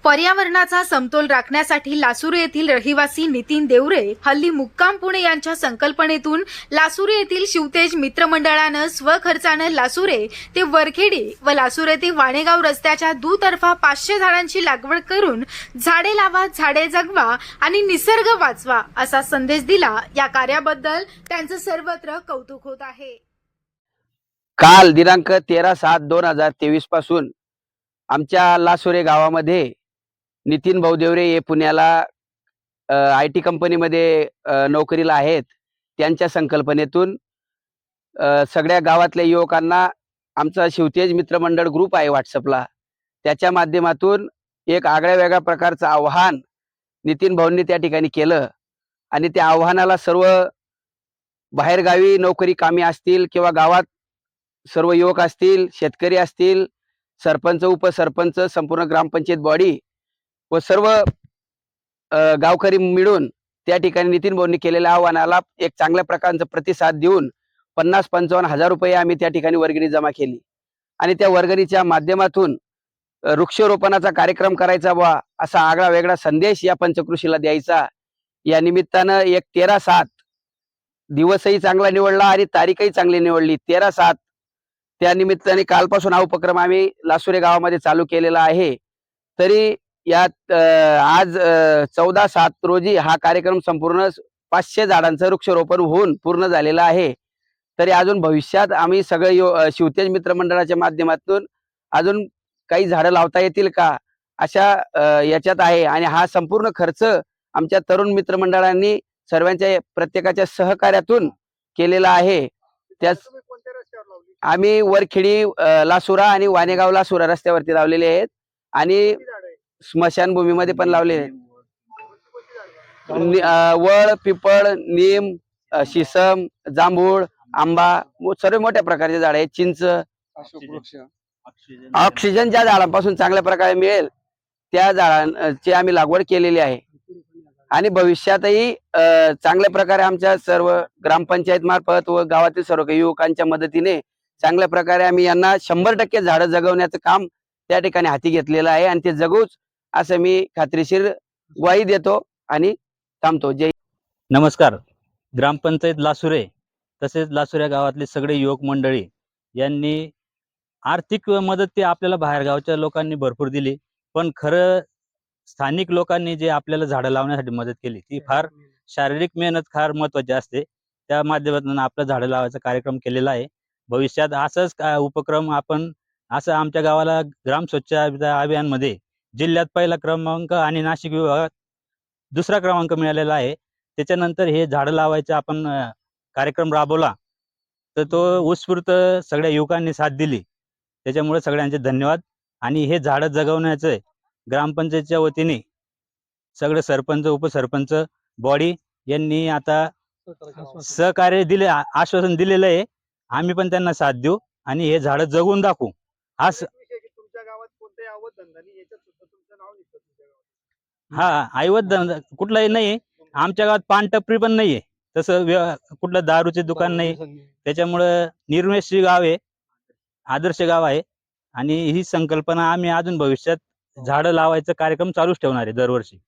पर्यावरणाचा समतोल राखण्यासाठी लासुरे येथील रहिवासी नितीन देवरे हल्ली मुक्काम पुणे यांच्या संकल्पनेतून लासुरे येथील शिवतेज मित्रमंडळानं स्वखर्चानं लासुरे ते वरखेडी व लासुरे ते वाणेगाव रस्त्याच्या दुतर्फा 500 झाडांची लागवड करून झाडे लावा, झाडे जगवा आणि निसर्ग वाचवा असा संदेश दिला। या कार्याबद्दल त्यांचं सर्वत्र कौतुक होत आहे। काल दिनांक 13/7/2023 पासून आमच्या लासुरे गावामध्ये नितीन भाऊ देवरे हे पुण्याला IT कंपनीमध्ये नोकरीला आहेत। त्यांच्या संकल्पनेतून सगळ्या गावातल्या युवकांना आमचा शिवतेज मित्रमंडळ ग्रुप आहे WhatsAppला, त्याच्या माध्यमातून एक आगळ्या वेगळ्या प्रकारचं आव्हान नितीन भाऊंनी त्या ठिकाणी केलं आणि त्या आव्हानाला सर्व बाहेरगावी नोकरी कामी असतील किंवा गावात सर्व युवक असतील, शेतकरी असतील, सरपंच, उपसरपंच, संपूर्ण ग्रामपंचायत बॉडी व सर्व गावकरी मिळून त्या ठिकाणी नितीन भाऊंनी केलेल्या आव्हानाला एक चांगल्या प्रकारचा प्रतिसाद देऊन 50-55 हजार रुपये आम्ही त्या ठिकाणी वर्गणी जमा केली आणि त्या वर्गणीच्या माध्यमातून वृक्षारोपणाचा कार्यक्रम करायचा बा असा आगळा वेगळा संदेश या पंचकृषीला द्यायचा। या निमित्तानं एक 13/7 दिवसही चांगला निवडला आणि तारीखही चांगली निवडली। 13/7 त्या निमित्ताने कालपासून हा उपक्रम आम्ही लासुरे गावामध्ये चालू केलेला आहे। तरी यात आज 14/7 रोजी हा कार्यक्रम संपूर्ण 500 झाडांचं वृक्षारोपण होऊन पूर्ण झालेला आहे। तरी अजून भविष्यात आम्ही सगळे शिवतेज मित्रमंडळाच्या माध्यमातून अजून काही झाडं लावता येतील का अशा याच्यात आहे आणि हा संपूर्ण खर्च आमच्या तरुण मित्रमंडळांनी सर्वांच्या प्रत्येकाच्या सहकार्यातून केलेला आहे। त्यास आम्ही वरखेडी लासुरा आणि वाणेगाव लासुरा रस्त्यावरती लावलेले आहेत आणि स्मशानभूमीमध्ये पण लावलेले आहेत। वड, पिपळ, नीम, शिसम, जांभूळ, आंबा सर्व मोठ्या प्रकारचे झाड आहेत। चिंच, ऑक्सिजन ज्या झाडांपासून चांगल्या प्रकारे मिळेल त्या झाडांची आम्ही लागवड केलेली आहे आणि भविष्यातही चांगल्या प्रकारे आमच्या सर्व ग्रामपंचायत मार्फत व गावातील सर्व युवकांच्या मदतीने चांगल्या प्रकारे आम्ही यांना 100% झाडं जगवण्याचं काम त्या ठिकाणी हाती घेतलेलं आहे आणि ते जगूच असं मी खात्रीशीर ग्वाही देतो आणि थांबतो। जय नमस्कार। ग्रामपंचायत लासुरे तसेच लासुऱ्या गावातले सगळे युवक मंडळी यांनी आर्थिक मदत ते आपल्याला बाहेरगावच्या लोकांनी भरपूर दिली, पण खरं स्थानिक लोकांनी जे आपल्याला झाडं लावण्यासाठी मदत केली ती फार शारीरिक मेहनत फार महत्त्वाची असते। त्या माध्यमातून आपलं झाडं लावायचा कार्यक्रम केलेला आहे। भविष्यात असंच उपक्रम आपण असं आमच्या गावाला ग्राम स्वच्छ अभियानमध्ये जिल्ह्यात पहिला क्रमांक आणि नाशिक विभागात दुसरा क्रमांक मिळालेला आहे। त्याच्यानंतर हे झाडं लावायचा आपण कार्यक्रम राबवला तर तो उत्स्फूर्त सगळ्या युवकांनी साथ दिली, त्याच्यामुळे सगळ्यांचे धन्यवाद। आणि हे झाडं जगवण्याचं ग्रामपंचायतच्या वतीने सगळे सरपंच, उपसरपंच, बॉडी यांनी आता सहकार्य दिले, आश्वासन दिलेलं आहे। आम्ही पण त्यांना साथ देऊ आणि हे झाडं जगवून दाखवू। हा, ऐवत धंदा कुठलाही नाही आमच्या गावात, पानटपरी पण नाहीये, तसं कुठलं दारूचे दुकान नाही, त्याच्यामुळं निर्मेशी गाव आहे, आदर्श गाव आहे आणि ही संकल्पना आम्ही अजून भविष्यात झाडं लावायचा कार्यक्रम चालूच ठेवणार आहे दरवर्षी।